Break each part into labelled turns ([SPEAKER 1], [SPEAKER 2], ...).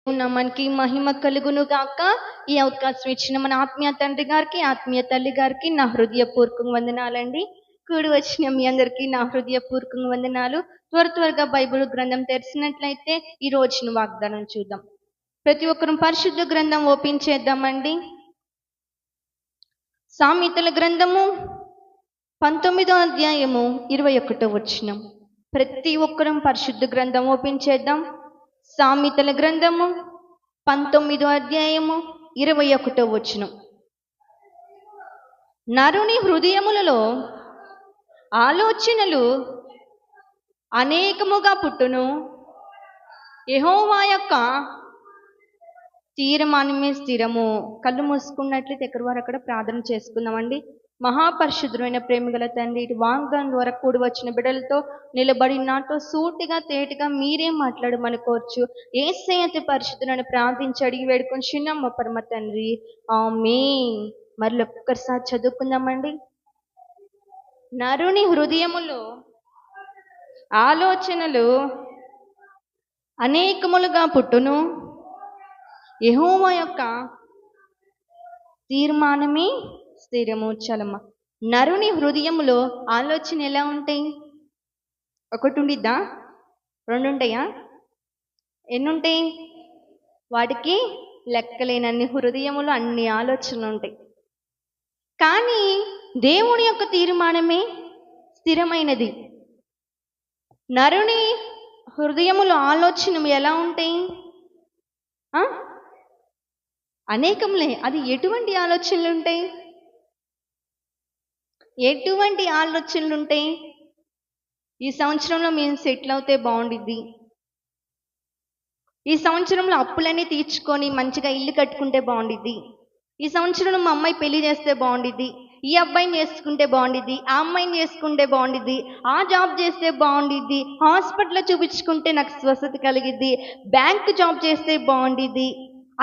[SPEAKER 1] నామానికి మహిమ కలుగును గాక. ఈ అవకాశం ఇచ్చిన మన ఆత్మీయ తండ్రి గారికి, ఆత్మీయ తల్లి గారికి నా హృదయపూర్వక వందనాలండి. కూడి వచ్చిన మీ అందరికీ నా హృదయపూర్వక వందనాలు. త్వరగా బైబిల్ గ్రంథం తెరిచినట్లయితే ఈ రోజున వాగ్దానం చూద్దాం. ప్రతి ఒక్కరూ పరిశుద్ధ గ్రంథం ఓపెన్ చేద్దామండి. సామెతల గ్రంథము 19వ అధ్యాయము 21వ వచనం. ప్రతి ఒక్కరూ పరిశుద్ధ గ్రంథం ఓపెన్ చేద్దాం. సామెతల గ్రంథము 19వ అధ్యాయము 21వ వచనం. నరుని హృదయములలో ఆలోచనలు అనేకముగా పుట్టును, యెహోవా యొక్క తీర్మానమే స్థిరము. కళ్ళు మూసుకున్నట్లయితే ఎక్కడి వారు అక్కడ ప్రార్థన చేసుకుందామండి. మహాపరిశుద్ధమైన ప్రేమగల తండ్రి, ఇటు వాగ్దానం ద్వారా కూడి వచ్చిన బిడ్డలతో నిలబడి నాతో సూటిగా తేటగా మీరే మాట్లాడమని కోర్చు. యేసయ్య అతి పరిశుద్ధులను ప్రార్థించి అడిగి వేడుకొని చిన్నమ్మ పరమ తండ్రి, ఆమేన్. మరొక్కసారి చదువుకుందామండి. నరుని హృదయములో ఆలోచనలు అనేకములుగా పుట్టును, యెహోవా యొక్క తీర్మానమే స్థిరము. చలమ్మ. నరుని హృదయములో ఆలోచన ఎలా ఉంటాయి? ఒకటి ఉండిద్దా? రెండు ఉంటాయా? ఎన్ని ఉంటాయి? వాటికి లెక్కలేనన్ని హృదయములో అన్ని ఆలోచనలు ఉంటాయి. కానీ దేవుని యొక్క తీర్మానమే స్థిరమైనది. నరుని హృదయములో ఆలోచన ఎలా ఉంటాయి? అనేకంలే. అది ఎటువంటి ఆలోచనలు ఉంటాయి? ఎటువంటి ఆలోచనలు ఉంటాయి? ఈ సంవత్సరంలో మేము సెటిల్ అవుతే బాగుండిద్ది, ఈ సంవత్సరంలో అప్పులన్నీ తీర్చుకొని మంచిగా ఇల్లు కట్టుకుంటే బాగుండిద్ది, ఈ సంవత్సరంలో మా అమ్మాయి పెళ్లి చేస్తే బాగుండిద్ది, ఈ అబ్బాయిని చేసుకుంటే బాగుండిద్ది, ఆ అమ్మాయిని చేసుకుంటే బాగుండిద్ది, ఆ జాబ్ చేస్తే బాగుండిద్ది, హాస్పిటల్లో చూపించుకుంటే నాకు స్వస్థత కలిగిద్ది, బ్యాంక్ జాబ్ చేస్తే బాగుండిద్ది,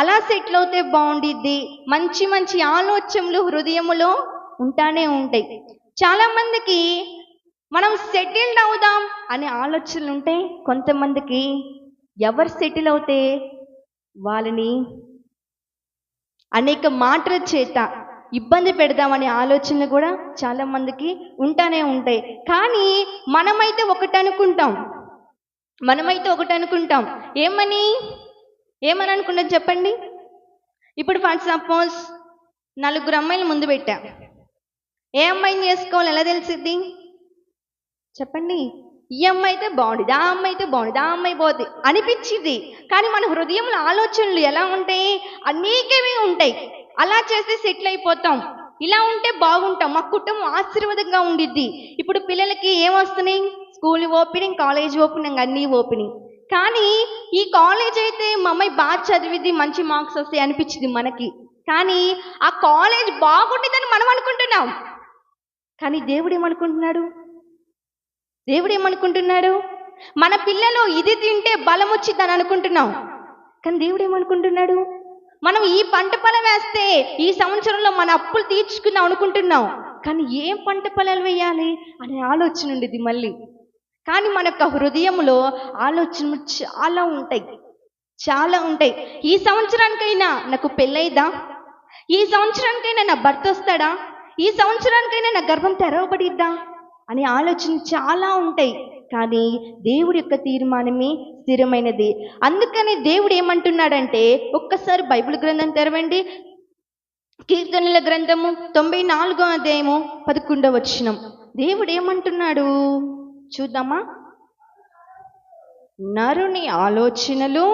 [SPEAKER 1] అలా సెటిల్ అవుతే బాగుండిద్ది. మంచి మంచి ఆలోచనలు హృదయములో ఉంటానే ఉంటాయి. చాలా మందికి మనం సెటిల్డ్ అవుదాం అనే ఆలోచనలు ఉంటాయి. కొంతమందికి ఎవరు సెటిల్ అవుతే వాళ్ళని అనేక మాటల చేత ఇబ్బంది పెడదామనే ఆలోచనలు కూడా చాలా మందికి ఉంటానే ఉంటాయి. కానీ మనమైతే ఒకటి అనుకుంటాం. ఏమని అనుకుంటాం చెప్పండి? ఇప్పుడు ఫర్ సపోజ్ 4 అమ్మాయిలు ముందు పెట్టా. ఏ అమ్మాయిని చేసుకోవాలి ఎలా తెలిసిద్ది చెప్పండి? ఈ అమ్మాయి అయితే బాగుండేది, ఆ అమ్మాయి అయితే బాగుండేది, ఆ అమ్మాయి పోతే అనిపించింది. కానీ మన హృదయంలో ఆలోచనలు ఎలా ఉంటాయి? అనేకమే ఉంటాయి. అలా చేస్తే సెటిల్ అయిపోతాం, ఇలా ఉంటే బాగుంటాం, మా కుటుంబం ఆశీర్వాదంగా ఉండిద్ది. ఇప్పుడు పిల్లలకి ఏమొస్తున్నాయి? స్కూల్ ఓపెనింగ్, కాలేజ్ ఓపెనింగ్, అన్నీ ఓపెనింగ్. కానీ ఈ కాలేజ్ అయితే మా అమ్మాయి బాగా చదివిద్ది, మంచి మార్క్స్ వస్తాయి అనిపించింది మనకి. కానీ ఆ కాలేజ్ బాగుండేదని మనం అనుకుంటున్నాం. కానీ దేవుడు ఏమనుకుంటున్నాడు? మన పిల్లలు ఇది తింటే బలం వచ్చిందని అనుకుంటున్నాం. కానీ దేవుడు ఏమనుకుంటున్నాడు? మనం ఈ పంట పొలం వేస్తే ఈ సంవత్సరంలో మన అప్పులు తీర్చుకుందాం అనుకుంటున్నాం. కానీ ఏం పంట పొలాలు వేయాలి అనే ఆలోచన ఉండేది మళ్ళీ. కానీ మన యొక్క హృదయంలో ఆలోచనలు చాలా ఉంటాయి. ఈ సంవత్సరానికైనా నాకు పెళ్ళైదా? ఈ సంవత్సరానికైనా నా భర్త వస్తాడా? ఈ సంవత్సరానికైనా నా గర్భం తెరవబడిద్దా అనే ఆలోచన చాలా ఉంటాయి. కానీ దేవుడి యొక్క తీర్మానమే స్థిరమైనది. అందుకని దేవుడు ఏమంటున్నాడంటే, ఒక్కసారి బైబిల్ గ్రంథం తెరవండి. కీర్తనల గ్రంథము 94వ అధ్యాయము 11వ వచనం. దేవుడు ఏమంటున్నాడు చూద్దామా? నరుని ఆలోచనలు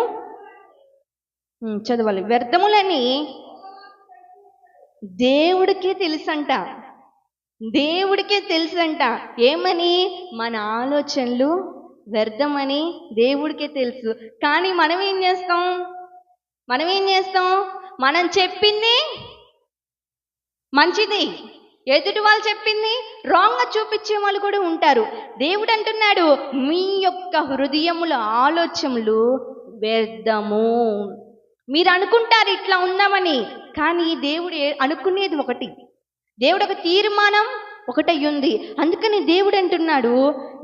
[SPEAKER 1] చదవాలి. వ్యర్థములని దేవుడికే తెలుసంట. ఏమని? మన ఆలోచనలు వ్యర్థమని దేవుడికే తెలుసు. కానీ మనం ఏం చేస్తాం? మనం చెప్పింది మంచిది, ఎదుటి వాళ్ళు చెప్పింది రాంగ్గా చూపించే వాళ్ళు కూడా ఉంటారు. దేవుడు అంటున్నాడు, మీ యొక్క హృదయముల ఆలోచనలు వ్యర్థము. మీరు అనుకుంటారు ఇట్లా ఉందామని, కానీ దేవుడు అనుకునేది ఒకటి. దేవుడు ఒక తీర్మానం ఒకటై ఉంది. అందుకని దేవుడు అంటున్నాడు,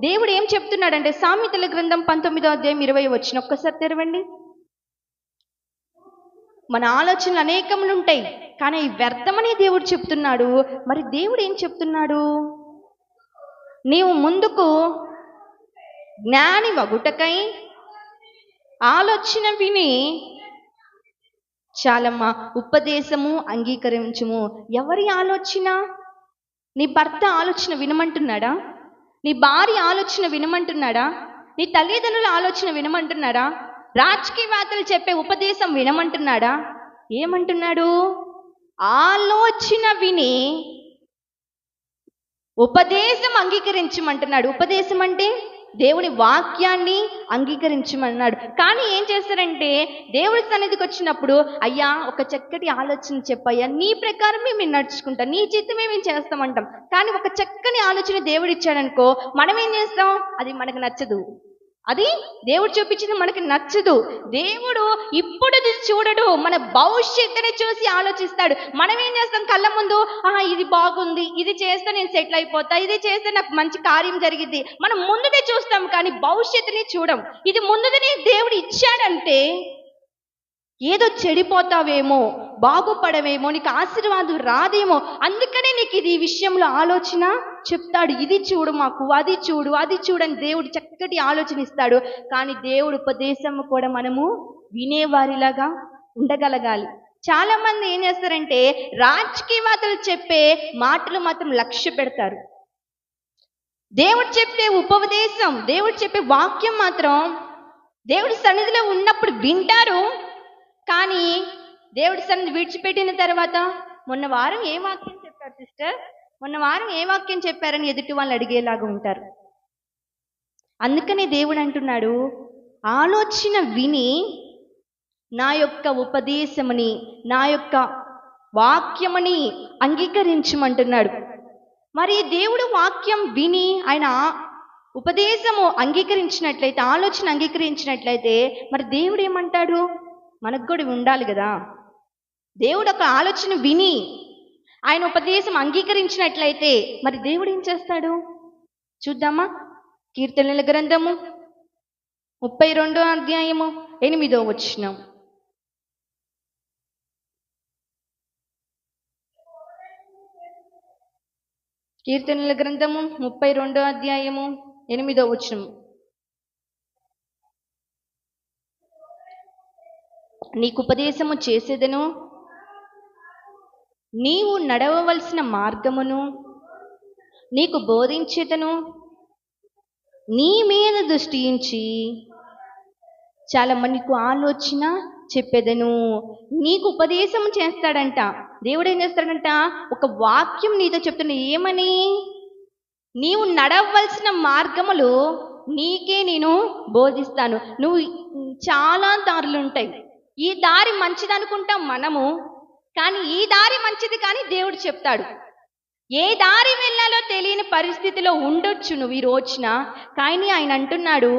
[SPEAKER 1] దేవుడు ఏం చెప్తున్నాడంటే సామెతల గ్రంథం 19వ అధ్యాయం 20వ వచనం ఒక్కసారి తెరవండి. మన ఆలోచనలు అనేకములు ఉంటాయి, కానీ వ్యర్థమని దేవుడు చెప్తున్నాడు. మరి దేవుడు ఏం చెప్తున్నాడు? నీవు ముందుకు జ్ఞాని వగుటకై ఆలోచన విని చాలమ్మా ఉపదేశము అంగీకరించుము. ఎవరి ఆలోచన? నీ భర్త ఆలోచన వినమంటున్నాడా? నీ భార్య ఆలోచన వినమంటున్నాడా? నీ తల్లిదండ్రుల ఆలోచన వినమంటున్నాడా? రాజకీయవేత్తలు చెప్పే ఉపదేశం వినమంటున్నాడా? ఏమంటున్నాడు? ఆలోచన విని ఉపదేశం అంగీకరించమంటున్నాడు. ఉపదేశం అంటే దేవుని వాక్యాన్ని అంగీకరించమన్నాడు. కానీ ఏం చేస్తారంటే దేవుడి సన్నిధికి వచ్చినప్పుడు, అయ్యా ఒక చక్కటి ఆలోచన చెప్పయ్యా, నీ ప్రకారమే మేము నడుచుకుంటాం, నీ చిత్తమే మేము చేస్తామంటాం. కానీ ఒక చక్కని ఆలోచన దేవుడు ఇచ్చాడనుకో, మనం ఏం చేస్తాం? అది మనకు నచ్చదు, అది దేవుడు చూపించింది మనకి నచ్చదు. దేవుడు ఇప్పుడు చూడడు, మన భవిష్యత్తుని చూసి ఆలోచిస్తాడు. మనం ఏం చేస్తాం? కళ్ళ ముందు ఇది బాగుంది, ఇది చేస్తే నేను సెటిల్ అయిపోతా, ఇది చేస్తే నాకు మంచి కార్యం జరిగిద్ది, మనం ముందుదే చూస్తాం, కానీ భవిష్యత్తుని చూడం. ఇది ముందుగానే దేవుడు ఇచ్చాడంటే ఏదో చెడిపోతావేమో, బాగుపడవేమో, నీకు ఆశీర్వాదం రాదేమో, అందుకనే నీకు ఇది ఈ విషయంలో ఆలోచన చెప్తాడు. ఇది చూడు మాకు, అది చూడు, అది చూడని దేవుడు చక్కటి ఆలోచన ఇస్తాడు. కానీ దేవుడు ఉపదేశం కూడా మనము వినేవారిలాగా ఉండగలగాలి. చాలా మంది ఏం చేస్తారంటే రాజకీయవేత్తలు చెప్పే మాటలు మాత్రం లక్ష్య పెడతారు. దేవుడు చెప్పే ఉపదేశం, దేవుడు చెప్పే వాక్యం మాత్రం దేవుడి సన్నిధిలో ఉన్నప్పుడు వింటారు. కానీ దేవుడి సన్నిధి విడిచిపెట్టిన తర్వాత మొన్న వారం ఏ వాక్యం చెప్పారు సిస్టర్, మొన్న వారం ఏ వాక్యం చెప్పారని ఎదుటి వాళ్ళు అడిగేలాగా ఉంటారు. అందుకనే దేవుడు అంటున్నాడు, ఆలోచన విని నా యొక్క ఉపదేశముని, నా యొక్క వాక్యముని అంగీకరించమంటున్నాడు. మరి దేవుడు వాక్యం విని ఆయన ఉపదేశము అంగీకరించినట్లయితే, ఆలోచన అంగీకరించినట్లయితే, మరి దేవుడు ఏమంటాడు? మనకు కూడా ఉండాలి కదా. దేవుడు ఒక ఆలోచన విని ఆయన ఉపదేశం అంగీకరించినట్లయితే మరి దేవుడు ఏం చేస్తాడు? చూద్దామా? కీర్తనల గ్రంథము 32వ అధ్యాయము 8వ వచనం. కీర్తనల గ్రంథము 32వ అధ్యాయము 8వ వచనం. నీకు ఉపదేశము చేసేదను, నీవు నడవవలసిన మార్గమును నీకు బోధించేదను, నీ మీద దృష్టి ఉంచి చాలా నీకు ఆలోచన చెప్పేదను. నీకు ఉపదేశం చేస్తాడంట దేవుడు. ఏం చేస్తాడంట? ఒక వాక్యం నీతో చెప్తున్నా. ఏమని? నీవు నడవలసిన మార్గములు నీకే నేను బోధిస్తాను. నువ్వు చాలా దారులు ఉంటాయి, ఈ దారి మంచిది అనుకుంటాం మనము, కానీ ఈ దారి మంచిది కానీ దేవుడు చెప్తాడు. ఏ దారి వెళ్ళాలో తెలియని పరిస్థితిలో ఉండొచ్చు నువ్వు ఈ రోజున, కానీ ఆయన అంటున్నాడు,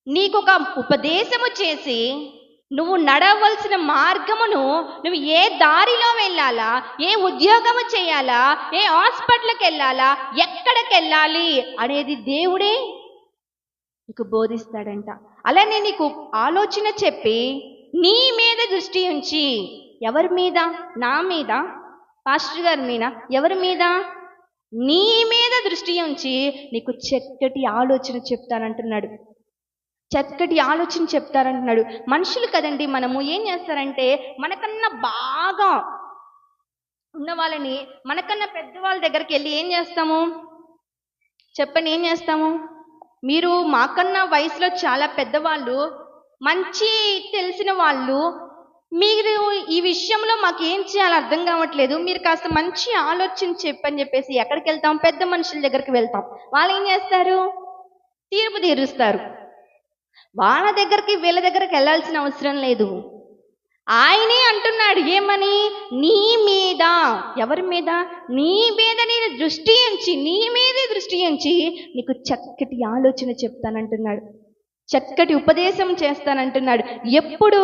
[SPEAKER 1] నీకు ఒక ఉపదేశము చేసి నువ్వు నడవలసిన మార్గమును, నువ్వు ఏ దారిలో వెళ్ళాలా, ఏ ఉద్యోగము చేయాలా, ఏ హాస్పిటల్కి వెళ్ళాలా, ఎక్కడికి వెళ్ళాలి అనేది దేవుడే నీకు బోధిస్తాడంట. అలానే నీకు ఆలోచన చెప్పి నీ మీద దృష్టి ఉంచి, ఎవరి మీద? నా మీద, పాస్టర్ గారి మీద, ఎవరి మీద? నీ మీద దృష్టి ఉంచి నీకు చక్కటి ఆలోచన చెప్తానంటున్నాడు. చక్కటి ఆలోచన చెప్తారంటున్నాడు. మనుషులు కదండి, మనము ఏం చేస్తారంటే మనకన్నా బాగా ఉన్న వాళ్ళని, మనకన్నా పెద్దవాళ్ళ దగ్గరికి వెళ్ళి ఏం చేస్తాము చెప్పండి? ఏం చేస్తాము? మీరు మాకన్నా వయసులో చాలా పెద్దవాళ్ళు, మంచి తెలిసిన వాళ్ళు, మీరు ఈ విషయంలో మాకు ఏం చేయాలో అర్థం కావట్లేదు, మీరు కాస్త మంచి ఆలోచన చెప్పని చెప్పేసి ఎక్కడికి వెళ్తాం? పెద్ద మనుషుల దగ్గరికి వెళ్తాం. వాళ్ళు ఏం చేస్తారు? తీర్పు తీరుస్తారు. వాళ్ళ దగ్గరికి వీళ్ళ దగ్గరికి వెళ్ళాల్సిన అవసరం లేదు. ఆయనే అంటున్నాడు ఏమని? నీ మీద. ఎవరి మీద? నీ మీద నేను దృష్టి ఉంచి, నీ మీదే దృష్టి ఉంచి నీకు చక్కటి ఆలోచన చెప్తానంటున్నాడు, చక్కటి ఉపదేశం చేస్తానంటున్నాడు. ఎప్పుడు?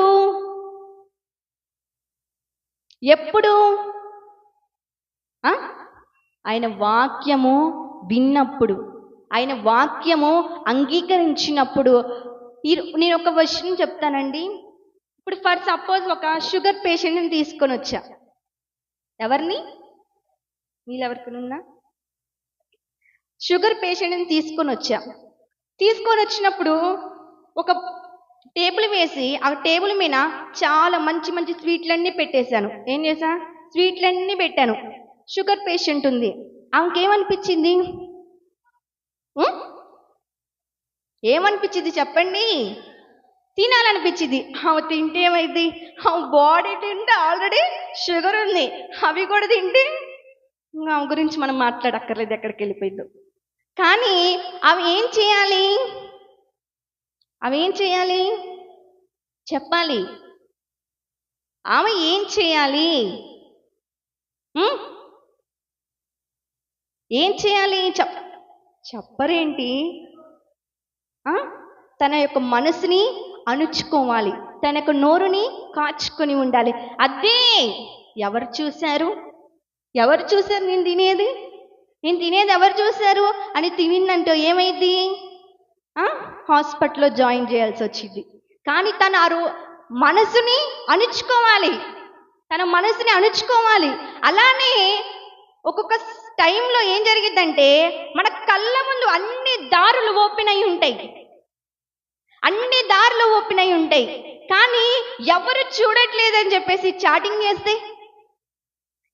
[SPEAKER 1] ఎప్పుడు? ఆయన వాక్యము విన్నప్పుడు, ఆయన వాక్యము అంగీకరించినప్పుడు. నేను ఒక విషయం చెప్తానండి. ఇప్పుడు ఫర్ సపోజ్ ఒక షుగర్ పేషెంట్ని తీసుకొని వచ్చా. ఎవరిని? వీళ్ళెవరికైనా షుగర్ పేషెంట్ని తీసుకొని వచ్చినప్పుడు ఒక టేబుల్ వేసి ఆ టేబుల్ మీద చాలా మంచి మంచి స్వీట్లన్నీ పెట్టేశాను. ఏం చేశా? స్వీట్లన్నీ పెట్టాను. షుగర్ పేషెంట్ ఉంది. ఆమెకేమనిపించింది? ఏమనిపించింది చెప్పండి? తినాలనిపించింది. ఆమె తింటే ఏమైంది? ఆమె బాడీ తింటే ఆల్రెడీ షుగర్ ఉంది, అవి కూడా తింటే ఆమె గురించి మనం మాట్లాడక్కర్లేదు, ఎక్కడికి వెళ్ళిపోయిందో. కానీ అవి ఏం చేయాలి? చెప్పాలి. ఆమె ఏం చేయాలి? ఏం చేయాలి? చెప్పరేంటి? తన యొక్క మనసుని అణుచుకోవాలి, తన యొక్క నోరుని కాచుకొని ఉండాలి. అదే ఎవరు చూశారు నేను తినేది ఎవరు చూశారు అని తినిందంటో ఏమైంది? హాస్పిటల్లో జాయిన్ చేయాల్సి వచ్చింది. కానీ తన మనసుని అణుచుకోవాలి. అలానే ఒక్కొక్క టైంలో ఏం జరిగిద్దంటే మన కళ్ళ ముందు అన్ని దారులు ఓపెన్ అయి ఉంటాయి, కానీ ఎవరు చూడట్లేదని చెప్పేసి చాటింగ్ చేస్తే,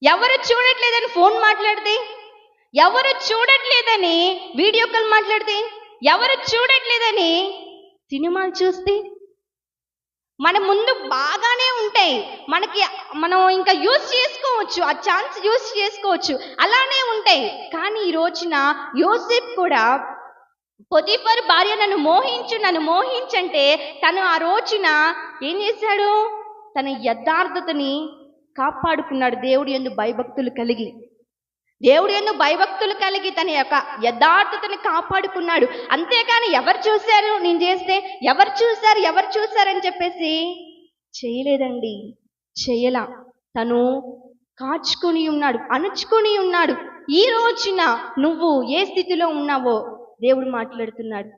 [SPEAKER 1] ఎవరు చూడట్లేదని ఫోన్ మాట్లాడితే, ఎవరు చూడట్లేదని వీడియో కాల్ మాట్లాడితే, ఎవరు చూడట్లేదని సినిమాలు చూస్తే, మన ముందు బాగానే ఉంటాయి, మనం ఇంకా యూజ్ చేసుకోవచ్చు, ఆ ఛాన్స్ యూజ్ చేసుకోవచ్చు, అలానే ఉంటాయి. కానీ ఈ రోజున యోసేపు కూడా పొతిఫర్ భార్య నన్ను మోహించంటే తను ఆ రోజున ఏం చేశాడు? తన యథార్థతని కాపాడుకున్నాడు. దేవుడి యందు భయభక్తులు కలిగి తన యొక్క యథార్థతని కాపాడుకున్నాడు. అంతేకాని ఎవరు చూశారు నేను చేస్తే, ఎవరు చూశారని చెప్పేసి చేయలేదండి. తను కాచుకొని ఉన్నాడు, అణుచుకొని ఉన్నాడు. ఈ రోజున నువ్వు ఏ స్థితిలో ఉన్నావో దేవుడు మాట్లాడుతున్నాడు.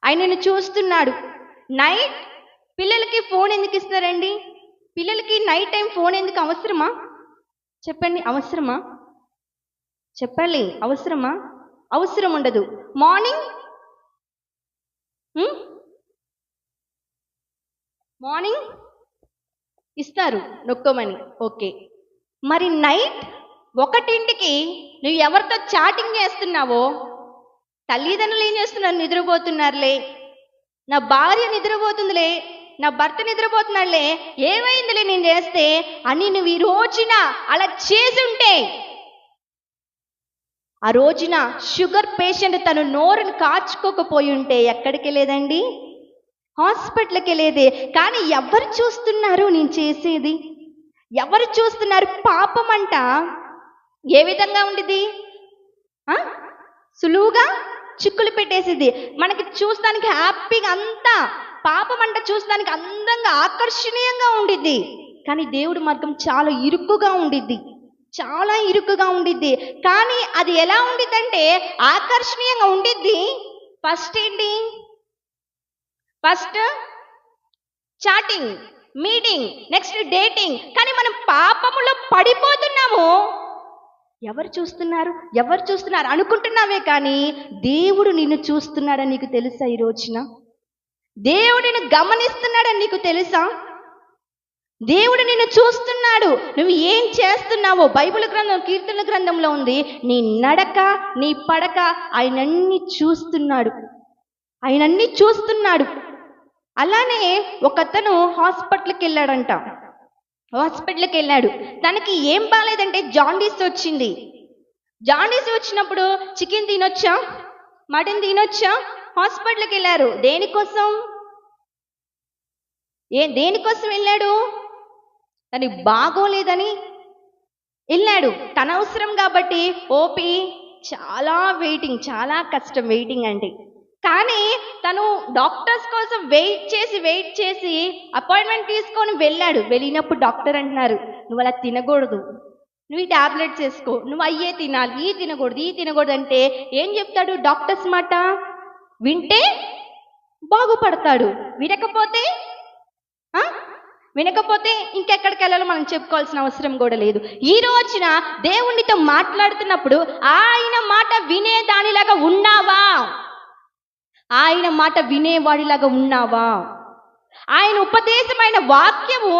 [SPEAKER 1] ఆయనను చూస్తున్నాడు. నైట్ పిల్లలకి ఫోన్ ఎందుకు ఇస్తారండి? పిల్లలకి నైట్ టైం ఫోన్ ఎందుకు? అవసరమా చెప్పండి? అవసరమా? అవసరం ఉండదు. మార్నింగ్ ఇస్తారు నొక్కమని, ఓకే. మరి నైట్ 1ంటికి నువ్వు ఎవరితో చాటింగ్ చేస్తున్నావో, తల్లిదండ్రులు ఏం చేస్తున్నారు? నిద్రపోతున్నారులే, నా భార్య నిద్రపోతుందిలే, నా భర్త నిద్రపోతున్నాడులే, ఏమైందిలే నేను చేస్తే అని నువ్వు ఈ రోజున అలా చేసుంటే, ఆ రోజున షుగర్ పేషెంట్ తన నోరుని కాచుకోకపోయి ఉంటే ఎక్కడికి లేదండి? హాస్పిటల్కి వెళ్ళేదే. కానీ ఎవరు చూస్తున్నారు నేను చేసేది? ఎవరు చూస్తున్నారు? పాపం అంట ఏ విధంగా ఉండిద్ది? సులువుగా చిక్కులు పెట్టేసిద్ది. మనకి చూస్తానికి హ్యాపీగా, అంతా పాపం అంట చూస్తానికి అందంగా ఆకర్షణీయంగా ఉండిద్ది. కానీ దేవుడి మార్గం చాలా ఇరుక్కుగా ఉండిద్ది. కానీ అది ఎలా ఉండిద్దంటే ఆకర్షణీయంగా ఉండిద్ది. ఫస్ట్ ఏంటి? First chatting, meeting, next dating. కానీ మనం పాపములో పడిపోతున్నాము. ఎవరు చూస్తున్నారు అనుకుంటున్నావే, కానీ దేవుడు నిన్ను చూస్తున్నాడని నీకు తెలుసా? ఈ రోజున దేవుడు నిన్ను గమనిస్తున్నాడని నీకు తెలుసా? దేవుడు నిన్ను చూస్తున్నాడు. నువ్వు ఏం చేస్తున్నావో బైబిల్ గ్రంథం, కీర్తన గ్రంథంలో ఉంది. నీ నడక, నీ పడక ఆయనన్ని చూస్తున్నాడు. అలానే ఒకతను హాస్పిటల్కి వెళ్ళాడు. తనకి ఏం బాలేదంటే జాండీస్ వచ్చింది. జాండీస్ వచ్చినప్పుడు చికెన్ తినొచ్చా, మటన్ తినొచ్చా? హాస్పిటల్కి వెళ్ళారు. దేనికోసం వెళ్ళాడు? తనకి బాగోలేదని వెళ్ళాడు. తన అవసరం కాబట్టి ఓపి చాలా వెయిటింగ్, చాలా కష్టం వెయిటింగ్ అంటే. కానీ తను డాక్టర్స్ కోసం వెయిట్ చేసి అపాయింట్మెంట్ తీసుకొని వెళ్ళినప్పుడు డాక్టర్ అంటున్నారు, నువ్వు అలా తినకూడదు, నువ్వు ఈ టాబ్లెట్స్ వేసుకో, నువ్వు అయ్యే తినాలి, ఈ తినకూడదు అంటే ఏం చెప్తాడు? డాక్టర్స్ మాట వింటే బాగుపడతాడు, వినకపోతే వినకపోతే ఇంకెక్కడికి వెళ్ళాలో మనం చెప్పుకోవాల్సిన అవసరం కూడా లేదు. ఈ రోజున దేవునితో మాట్లాడుతున్నప్పుడు ఆయన మాట వినేదానిలాగా ఉన్నావా? ఆయన మాట వినేవాడిలాగా ఉన్నావా? ఆయన ఉపదేశమైన వాక్యము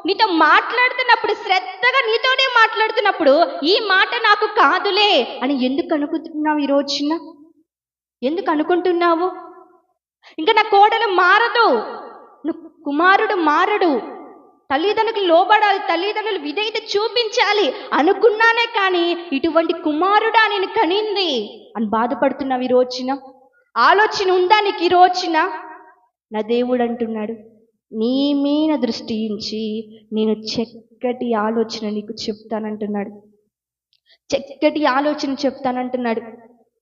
[SPEAKER 1] నీతో మాట్లాడుతున్నప్పుడు, శ్రద్ధగా నీతోనే మాట్లాడుతున్నప్పుడు, ఈ మాట నాకు కాదులే అని ఎందుకు అనుకుంటున్నావు? ఈ రోజున ఎందుకు అనుకుంటున్నావు? ఇంకా నా కోడలు మారదు, కుమారుడు మారడు, తల్లిదండ్రులకు లోబడాలి, తల్లిదండ్రులు విధేయత చూపించాలి అనుకున్నానే కానీ ఇటువంటి కుమారుడా నేను కనింది అని బాధపడుతున్నావు. ఈ రోజున ఆలోచన ఉందా నీకు? ఈ రోజున నా దేవుడు అంటున్నాడు, నీ మీద దృష్టి ఉంచి నేను చక్కటి ఆలోచన నీకు చెప్తానంటున్నాడు. చక్కటి ఆలోచన చెప్తానంటున్నాడు.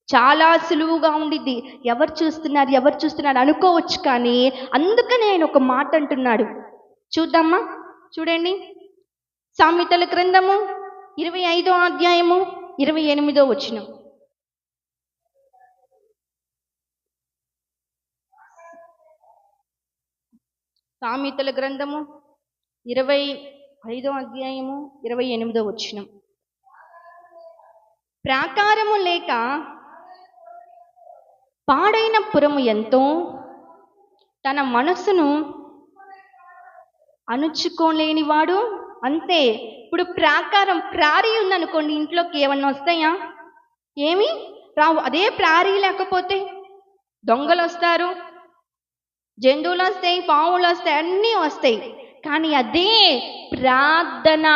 [SPEAKER 1] చాలా సులువుగా ఉండిద్ది, ఎవరు చూస్తున్నారు అనుకోవచ్చు, కానీ అందుకని ఆయన ఒక మాట అంటున్నాడు. చూద్దామా? చూడండి, సామెతల గ్రంథము 25వ అధ్యాయము 28వ వచనం. సామెతల గ్రంథము 25వ అధ్యాయము 28వ వచనం. ప్రాకారము లేక పాడైన పురము ఎంతో, తన మనస్సును అణుచుకోలేనివాడు అంతే. ఇప్పుడు ప్రారీ ఉందనుకోండి, ఇంట్లోకి ఏమన్నా వస్తాయా? ఏమి రావు. అదే ప్రారీ లేకపోతే దొంగలు వస్తారు, జంతువులు వస్తాయి, పాములు వస్తాయి, అన్నీ వస్తాయి. కానీ అదే ప్రార్థన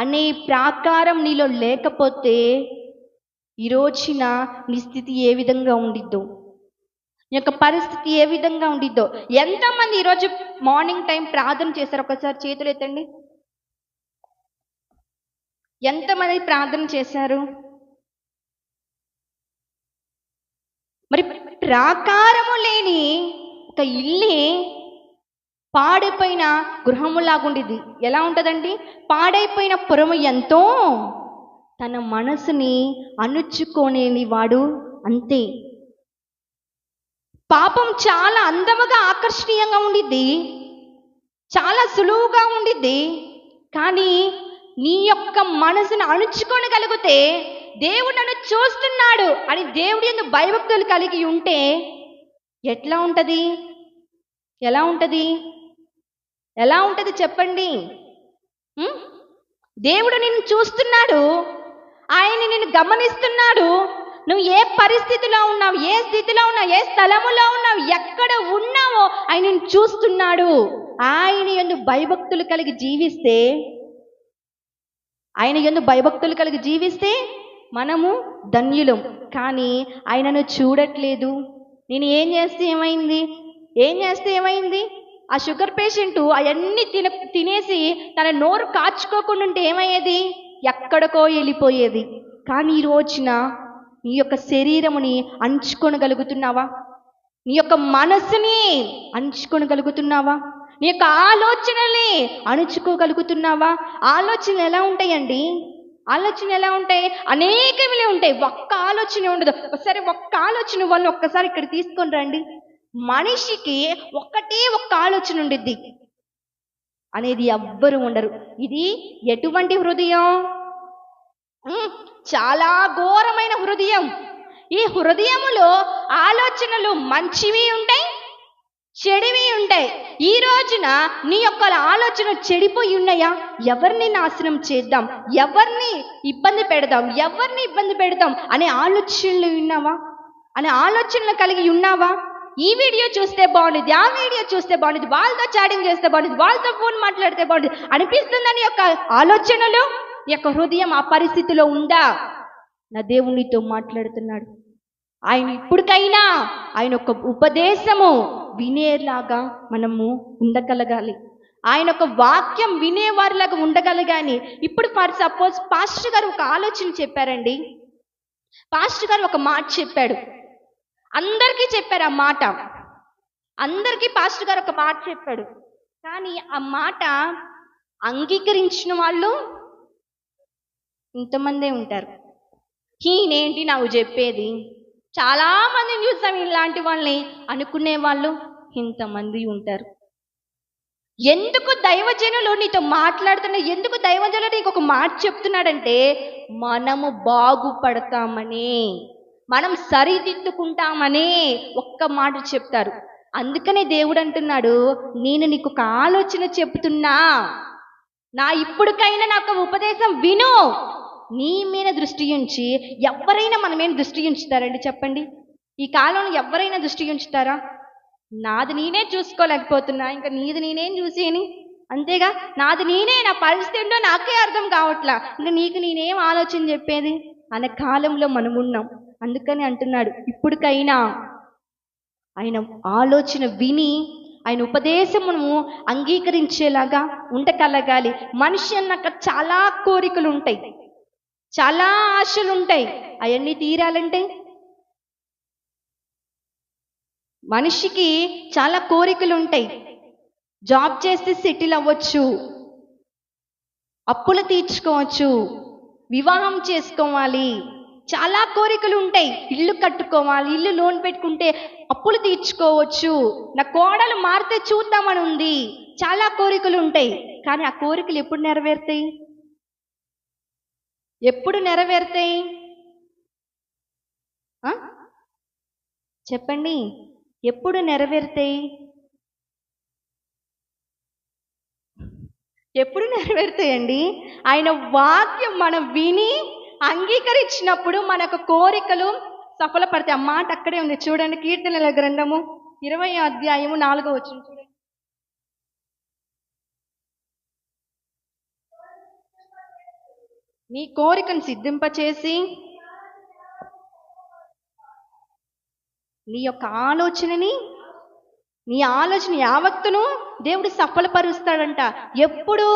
[SPEAKER 1] అనే ప్రాకారం నీలో లేకపోతే ఈ రోజున నీ స్థితి ఏ విధంగా ఉండిద్దో, నీ యొక్క పరిస్థితి ఏ విధంగా ఉండిద్దో. ఎంతమంది ఈరోజు మార్నింగ్ టైం ప్రార్థన చేశారు? ఒకసారి చేతులు ఎత్తండి. ఎంతమంది ప్రార్థన చేశారు? మరి ప్రాకారము లేని ఒక ఇల్లే పాడైపోయిన గృహములాగుండిద్ది. ఎలా ఉంటుందండి? పాడైపోయిన పురము ఎంతో, తన మనసుని అణుచుకోలేని వాడు అంతే. పాపం చాలా అందముగా ఆకర్షణీయంగా ఉండిద్ది, చాలా సులువుగా ఉండిద్ది. కానీ నీ యొక్క మనసును అణుచుకోగలిగితే, దేవుడు నన్ను చూస్తున్నాడు అని దేవుడి యందు భయభక్తులు కలిగి ఉంటే ఎట్లా ఉంటుంది? ఎలా ఉంటుంది? ఎలా ఉంటుంది చెప్పండి? దేవుడు నిన్ను చూస్తున్నాడు, ఆయన నిన్ను గమనిస్తున్నాడు. నువ్వు ఏ పరిస్థితిలో ఉన్నావు, ఏ స్థితిలో ఉన్నావు, ఏ స్థలములో ఉన్నావు, ఎక్కడ ఉన్నావో ఆయన నిన్ను చూస్తున్నాడు. ఆయన యందు భయభక్తులు కలిగి జీవిస్తే మనము ధన్యులం. కానీ ఆయనను చూడట్లేదు. నేను ఏం చేస్తే ఏమైంది? ఆ షుగర్ పేషెంట్ అవన్నీ తినేసి తన నోరు కాచుకోకుండా ఉంటే ఏమయ్యేది? ఎక్కడికో వెళ్ళిపోయేది. కానీ ఈ రోజున నీ యొక్క శరీరముని అంచుకొనగలుగుతున్నావా? నీ యొక్క మనసుని అంచుకొనగలుగుతున్నావా? నీ యొక్క ఆలోచనల్ని అణుచుకోగలుగుతున్నావా? ఆలోచనలు ఎలా ఉంటాయండి? ఆలోచనలు ఎలా ఉంటాయి? అనేకవిలే ఉంటాయి, ఒక్క ఆలోచన ఉండదు. ఒకసారి ఒక్క ఆలోచన వాళ్ళు ఒక్కసారి ఇక్కడ తీసుకొని రండి. మనిషికి ఒక్క ఆలోచన ఉండిద్ది అనేది ఎవ్వరు ఉండరు. ఇది ఎటువంటి హృదయం? చాలా ఘోరమైన హృదయం. ఈ హృదయములో ఆలోచనలు మంచివి ఉంటాయి, చెడివి ఉంటాయి. ఈ రోజున నీ యొక్క ఆలోచన చెడిపోయి ఉన్నాయా? ఎవరిని నాశనం చేద్దాం, ఎవరిని ఇబ్బంది పెడదాం అనే ఆలోచనలు కలిగి ఉన్నావా? ఈ వీడియో చూస్తే బాగుండేది, ఆ వీడియో చూస్తే బాగుండేది, వాళ్ళతో చాటింగ్ చేస్తే బాగుండేది, వాళ్ళతో ఫోన్ మాట్లాడితే బాగుండేది అనిపిస్తుందని యొక్క ఆలోచనలు, ఈ యొక్క హృదయం ఆ పరిస్థితిలో ఉందా? నా దేవునితో మాట్లాడుతున్నాడు. ఆయన ఇప్పటికైనా ఆయన ఒక ఉపదేశము వినేలాగా మనము ఉండగలగాలి. ఆయన ఒక వాక్యం వినేవారిలాగా ఉండగలగాలి. ఇప్పుడు ఫర్ సపోజ్ పాస్టర్ గారు ఒక ఆలోచన చెప్పారండి. పాస్టర్ గారు ఒక మాట చెప్పాడు, అందరికీ చెప్పారు ఆ మాట. అందరికీ పాస్టర్ గారు ఒక మాట చెప్పాడు. కానీ ఆ మాట అంగీకరించిన వాళ్ళు ఇంతమందే ఉంటారు. ఈయనేంటి నాకు చెప్పేది, చాలా మందిని చూసాం ఇలాంటి వాళ్ళని అనుకునే వాళ్ళు ఇంతమంది ఉంటారు. ఎందుకు దైవజనులు నీతో మాట్లాడుతున్నా, ఎందుకు దైవజనులు నీకు ఒక మాట చెప్తున్నాడంటే మనము బాగుపడతామని, మనం సరిదిద్దుకుంటామని ఒక్క మాట చెప్తారు. అందుకనే దేవుడు అంటున్నాడు, నేను నీకు ఒక ఆలోచన చెప్తున్నా, నా ఇప్పటికైనా నాకు ఉపదేశం విను. నీ మీద దృష్టి ఉంచి, ఎవరైనా మన మీద దృష్టి ఉంచుతారండి చెప్పండి? ఈ కాలంలో ఎవరైనా దృష్టి ఉంచుతారా? నాది నేనే చూసుకోలేకపోతున్నా, ఇంకా నీది నేనేం చూసేని, అంతేగా. నాది నేనే, నా పరిస్థితి ఏంటో నాకే అర్థం కావట్లా, ఇంకా నీకు నేనేం ఆలోచన చెప్పేది అనే కాలంలో మనం ఉన్నాం. అందుకని అంటున్నాడు, ఇప్పటికైనా ఆయన ఆలోచన విని ఆయన ఉపదేశమును అంగీకరించేలాగా ఉండగలగాలి. మనిషి అన్నాక చాలా కోరికలు ఉంటాయి, చాలా ఆశలు ఉంటాయి. అవన్నీ తీరాలంటే మనిషికి చాలా కోరికలు ఉంటాయి. జాబ్ చేస్తే సెటిల్ అవ్వచ్చు, అప్పులు తీర్చుకోవచ్చు, వివాహం చేసుకోవాలి, చాలా కోరికలు ఉంటాయి. ఇల్లు కట్టుకోవాలి, ఇల్లు లోన్ పెట్టుకుంటే అప్పులు తీర్చుకోవచ్చు, నా కోడలు మారితే చూద్దామని ఉంది. చాలా కోరికలు ఉంటాయి. కానీ ఆ కోరికలు ఎప్పుడు నెరవేరుతాయి? ఎప్పుడు నెరవేరుతాయి చెప్పండి? ఎప్పుడు నెరవేరుతాయి? ఎప్పుడు నెరవేరుతాయండి? ఆయన వాక్యం మనం విని అంగీకరించినప్పుడు మనకు కోరికలు సఫలపడతాయి. ఆ మాట అక్కడే ఉంది చూడండి, కీర్తనల గ్రంథము 20వ అధ్యాయము 4వ వచనం చూడండి. నీ కోరికను సిద్ధింపచేసి నీ యొక్క ఆలోచనని, నీ ఆలోచన యావత్తును దేవుడు సఫలపరుస్తాడంట. ఎప్పుడు?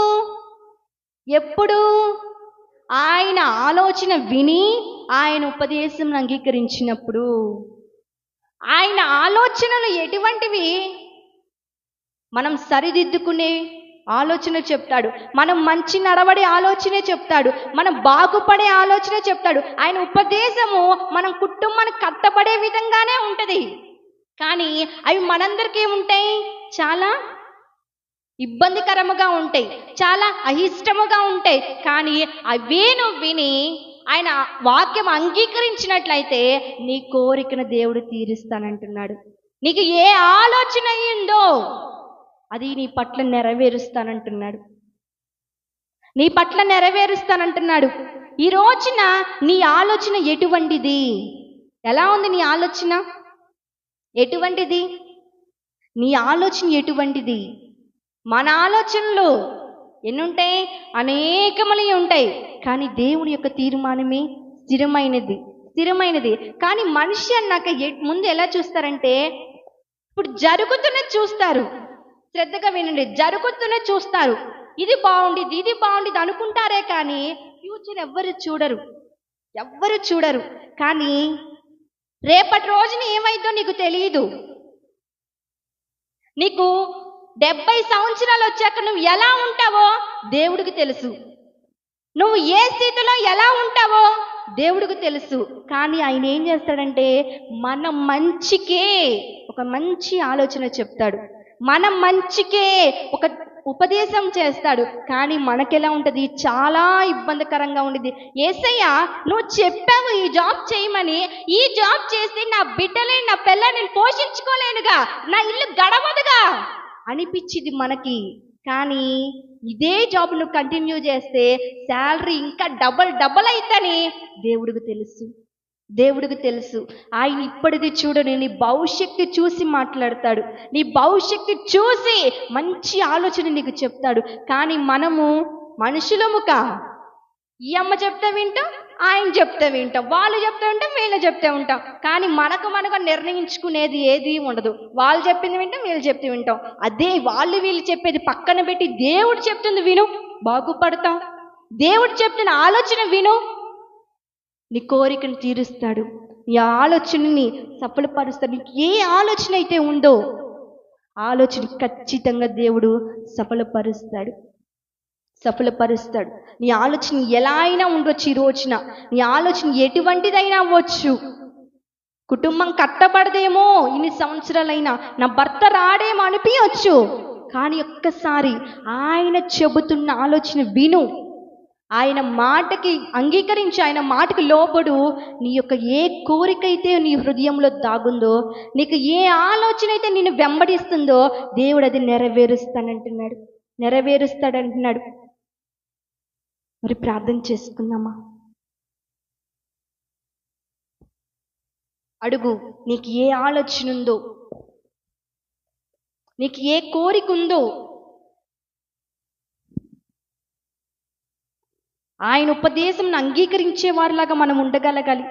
[SPEAKER 1] ఎప్పుడు? ఆయన ఆలోచన విని ఆయన ఉపదేశం అంగీకరించినప్పుడు. ఆయన ఆలోచనలు ఎటువంటివి? మనం సరిదిద్దుకునే ఆలోచన చెప్తాడు, మనం మంచి నడవడే ఆలోచనే చెప్తాడు, మనం బాగుపడే ఆలోచన చెప్తాడు. ఆయన ఉపదేశము మనం కుటుంబానికి కట్టబడే విధంగానే ఉంటుంది. కానీ అవి మనందరికీ ఉంటాయి, చాలా ఇబ్బందికరముగా ఉంటాయి, చాలా అయిష్టముగా ఉంటాయి. కానీ అవే నువ్వు విని ఆయన వాక్యం అంగీకరించినట్లయితే నీ కోరికను దేవుడు తీరుస్తానంటున్నాడు. నీకు ఏ ఆలోచన అయ్యిందో అది నీ పట్ల నెరవేరుస్తానంటున్నాడు, నీ పట్ల నెరవేరుస్తానంటున్నాడు. ఈ రోజున నీ ఆలోచన ఎటువంటిది? ఎలా ఉంది నీ ఆలోచన? ఎటువంటిది? నీ ఆలోచన ఎటువంటిది? మన ఆలోచనలు ఎన్నుంటాయి? అనేకములు ఉంటాయి. కానీ దేవుని యొక్క తీర్మానమే స్థిరమైనది. కానీ మనిషి అన్నాక ముందు ఎలా చూస్తారంటే, ఇప్పుడు జరుగుతున్నది చూస్తారు. శ్రద్ధగా వినండి, జరుగుతున్నది చూస్తారు. ఇది బాగుండిది అనుకుంటారే కానీ ఫ్యూచర్ ఎవ్వరు చూడరు. కానీ రేపటి రోజున ఏమైందో నీకు తెలియదు. నీకు 70 సంవత్సరాలు వచ్చాక నువ్వు ఎలా ఉంటావో దేవుడికి తెలుసు, నువ్వు ఏ స్థితిలో ఎలా ఉంటావో దేవుడికి తెలుసు. కానీ ఆయన ఏం చేస్తాడంటే మన మంచికే ఒక మంచి ఆలోచన చెప్తాడు, మన మంచికే ఒక ఉపదేశం చేస్తాడు. కానీ మనకెలా ఉంటుంది? చాలా ఇబ్బందికరంగా ఉండేది. యేసయ్య నువ్వు చెప్పావు ఈ జాబ్ చేయమని, ఈ జాబ్ చేస్తే నా బిడ్డలే నా పిల్లని నేను పోషించుకోలేనుగా, నా ఇల్లు గడవదుగా అనిపించింది మనకి. కానీ ఇదే జాబ్ నువ్వు కంటిన్యూ చేస్తే శాలరీ ఇంకా డబల్ అయితని దేవుడికి తెలుసు. ఆయన ఇప్పటిది చూడని నీ భవిష్యత్తు చూసి మాట్లాడతాడు, నీ భవిష్యత్తు చూసి మంచి ఆలోచన నీకు చెప్తాడు. కానీ మనము మనుషులముగా ఈ అమ్మ చెప్తే వింటాం, ఆయన చెప్తే వింటాం, వాళ్ళు చెప్తే ఉంటాం, వీళ్ళు చెప్తే ఉంటాం. కానీ మనకు నిర్ణయించుకునేది ఏది ఉండదు. వాళ్ళు చెప్పింది వింటాం, వీళ్ళు చెప్తే వింటాం. అదే వీళ్ళు చెప్పేది పక్కన పెట్టి దేవుడు చెప్తుంది విను, బాగుపడతాం. దేవుడు చెప్తున్న ఆలోచన విను, నీ కోరికను తీరుస్తాడు, నీ ఆలోచనని సఫలపరుస్తాడు. నీకు ఏ ఆలోచన అయితే ఉందో ఆలోచన ఖచ్చితంగా దేవుడు సఫలపరుస్తాడు. నీ ఆలోచన ఎలా అయినా ఉండొచ్చు. ఈ రోజున నీ ఆలోచన ఎటువంటిదైనా అవ్వచ్చు. కుటుంబం కట్టబడదేమో, ఇన్ని సంవత్సరాలైనా నా భర్త రాడేమో అనిపించవచ్చు. కానీ ఒక్కసారి ఆయన చెబుతున్న ఆలోచన విను. ఆయన మాటకి అంగీకరించి ఆయన మాటకి లోబడు. నీ యొక్క ఏ కోరిక అయితే నీ హృదయంలో దాగుందో, నీకు ఏ ఆలోచన అయితే నిన్ను వెంబడిస్తుందో దేవుడు అది నెరవేరుస్తాడంటున్నాడు. మరి ప్రార్థన చేసుకుందామా? అడుగు, నీకు ఏ ఆలోచన ఉందో, నీకు ఏ కోరిక ఉందో ఆయన ఉపదేశం అంగీకరించే వారిలాగా మనం ఉండగలగాలి.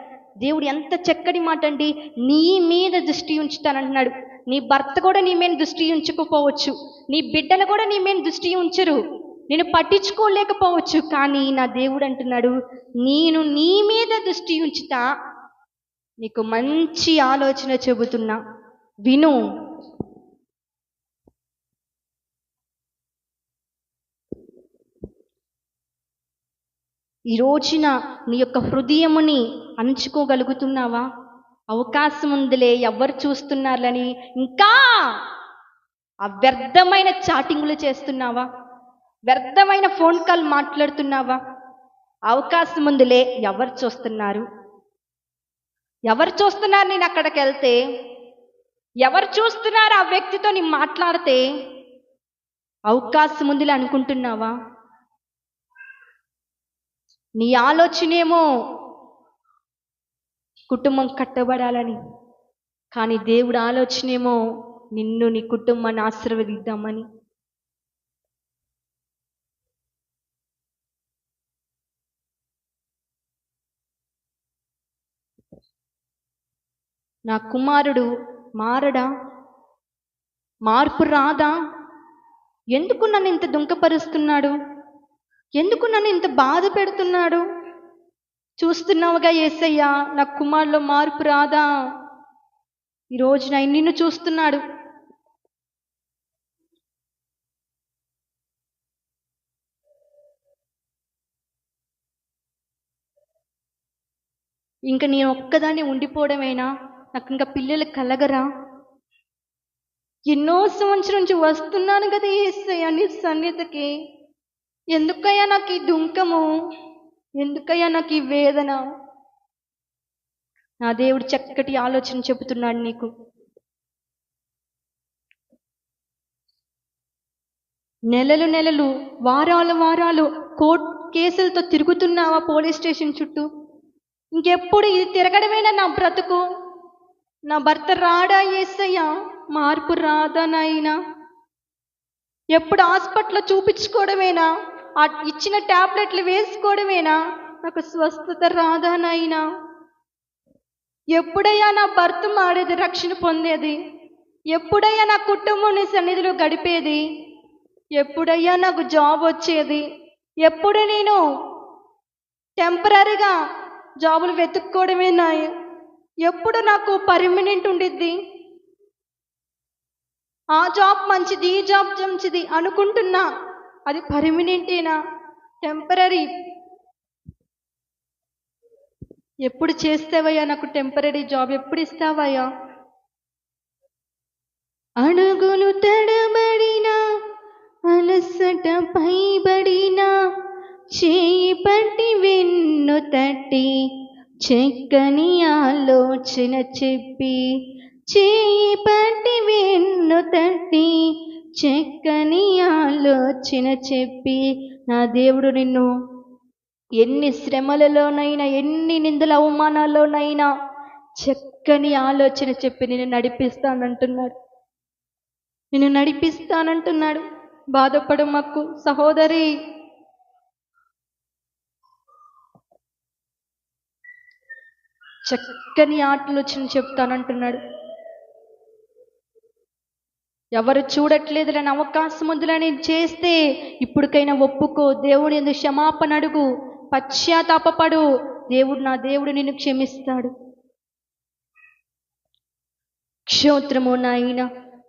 [SPEAKER 1] దేవుడు ఎంత చక్కటి మాట అండి, నీ మీద దృష్టి ఉంచుతానంటున్నాడు. నీ భర్త కూడా నీ మీద దృష్టి ఉంచకపోవచ్చు, నీ బిడ్డలు కూడా నీ మీద దృష్టి ఉంచరు, నేను పట్టించుకోలేకపోవచ్చు. కానీ నా దేవుడు అంటున్నాడు, నేను నీ మీద దృష్టి ఉంచుతా, నీకు మంచి ఆలోచన చెబుతున్నా, విను. ఈ రోజున నీ యొక్క హృదయముని అణుచుకోగలుగుతున్నావా? అవకాశం ఉందిలే, ఎవరు చూస్తున్నారని ఇంకా ఆ వ్యర్థమైన చాటింగ్లు చేస్తున్నావా? వ్యర్థమైన ఫోన్ కాల్ మాట్లాడుతున్నావా? అవకాశం ఉందిలే, ఎవరు చూస్తున్నారు నేను అక్కడికి వెళ్తే, ఎవరు చూస్తున్నారు ఆ వ్యక్తితో నేను మాట్లాడితే? అవకాశం ఉందిలే అనుకుంటున్నావా? నీ ఆలోచనేమో కుటుంబం కట్టబడాలని, కానీ దేవుడు ఆలోచనేమో నిన్ను నీ కుటుంబాన్ని ఆశీర్వదిద్దామని. నా కుమారుడు మారడా? మార్పు రాదా? ఎందుకు నన్ను ఇంత దుంకపరుస్తున్నాడు? ఎందుకు నన్ను ఇంత బాధ పెడుతున్నాడు? చూస్తున్నావుగా యేసయ్యా, నా కుమారులో మార్పు రాదా? ఈరోజు నిన్ను చూస్తున్నాడు. ఇంకా నేను ఒక్కదాన్ని ఉండిపోవడమేనా? నాకు ఇంకా పిల్లలు కలగరా? ఎన్నో సంవత్సరం నుంచి వస్తున్నాను కదా యేసయ్యా నీ సన్నిధికి, ఎందుకయ్యా నాకు ఈ దుంకము? ఎందుకయ్యా నాకు ఈ వేదన? నా దేవుడు చక్కటి ఆలోచన చెబుతున్నాడు నీకు. నెలలు వారాలు కోర్టు కేసులతో తిరుగుతున్నావా పోలీస్ స్టేషన్ చుట్టూ? ఇంకెప్పుడు ఇది తిరగడమేనా నా బ్రతుకు? నా భర్త రాడా యేసయ్యా? మార్పు రాదా నాయనా? ఎప్పుడు హాస్పిటల్లో చూపించుకోవడమేనా? ఆ ఇచ్చిన టాబ్లెట్లు వేసుకోవడమేనా? నాకు స్వస్థత రాదా నాయనా? ఎప్పుడయ్యా నా భర్త మాడేది, రక్షణ పొందేది? ఎప్పుడయ్యా నా కుటుంబం నీ సన్నిధిలో గడిపేది? ఎప్పుడయ్యా నాకు జాబ్ వచ్చేది? ఎప్పుడు నేను టెంపరీగా జాబులు వెతుక్కోవడమేనా? ఎప్పుడు నాకు పర్మనెంట్ ఉండిద్ది? ఆ జాబ్ మంచిది, ఈ జాబ్ మంచిది అనుకుంటున్నా, అది పర్మనెంటేనా? టెంపరీ? ఎప్పుడు చేస్తావయ్యా నాకు టెంపరీ జాబ్? ఎప్పుడు ఇస్తావయ్యా? అడుగులు తడబడినా, అలసట పైబడినా, చేయి పట్టి వెన్ను తట్టి చక్కని ఆలోచన చెప్పి, చేయి పట్టి వెన్ను తట్టి చక్కని ఆలోచన చెప్పి, నా దేవుడు నిన్ను ఎన్ని శ్రమలలోనైనా, ఎన్ని నిందల అవమానాల్లోనైనా చక్కని ఆలోచన చెప్పి నిన్ను నడిపిస్తానంటున్నాడు. బాధపడమక్కు సహోదరి. చక్కని ఆలోచన చెప్తానంటున్నాడు. ఎవరు చూడట్లేదులని, అవకాశం వద్దులని చేస్తే ఇప్పటికైనా ఒప్పుకో. దేవుడు ఎందుకు క్షమాపణ అడుగు, పశ్చాత్తాపపడు. నా దేవుడు నిన్ను క్షమిస్తాడు. స్తోత్రము నాయన,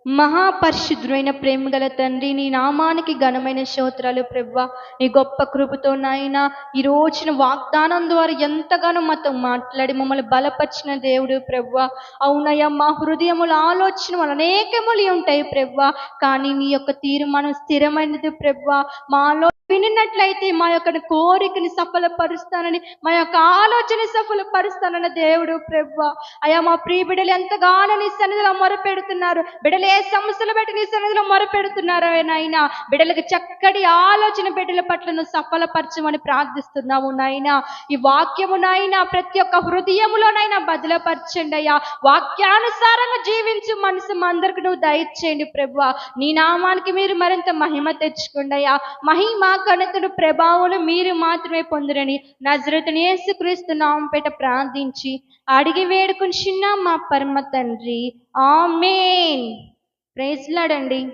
[SPEAKER 1] మహాపరిశుద్ధుడైన ప్రేమ గల తండ్రి, నీ నామానికి ఘనమైన స్తోత్రాలు ప్రభువా. నీ గొప్ప కృపతో నాయన ఈ రోజున వాగ్దానం ద్వారా ఎంతగానో మాతో మాట్లాడి మమ్మల్ని బలపరిచిన దేవుడు ప్రభువా. అవునయ్యా, మా హృదయముల ఆలోచనలు అనేకములు ఉంటాయి ప్రభువా, కానీ నీ యొక్క తీర్మానం స్థిరమైనది ప్రభువా. మాలో వినినట్లయితే మా యొక్క కోరికని సఫలపరుస్తానని, మా యొక్క ఆలోచన సఫలపరుస్తానన్న దేవుడు ప్రభువా. అయ్యా, మా ప్రియ బిడ్డలు ఎంతగానో నీ సన్నిధిలో మొరపెడుతున్నారు. బిడ్డలు ఏ సమస్యలు పెట్టి నీ సన్నిధిలో మొరపెడుతున్నారో నాయనా, బిడ్డలకు చక్కటి ఆలోచన బిడ్డల పట్ల నువ్వు సఫలపరచమని ప్రార్థిస్తున్నాము నాయనా. ఈ వాక్యము నాయనా ప్రతి ఒక్క హృదయములోనైనా బదులపరచండి అయ్యా. వాక్యానుసారంగా జీవించు మనసు అందరికి నువ్వు దయచేయండి ప్రభువా. నీ నామానికి మీరు మరింత మహిమ తెచ్చుకోండి అయ్యా. మహిమ ఘనతను ప్రభావాలు మీరు మాత్రమే పొందురని నజరేతుని యేసుక్రీస్తు నామం పేట ప్రార్థించి అడిగి వేడుకొనిచున్నాం మా పరమ తండ్రి. ఆమేన్. ప్రైజ్ లార్డ్ అండి.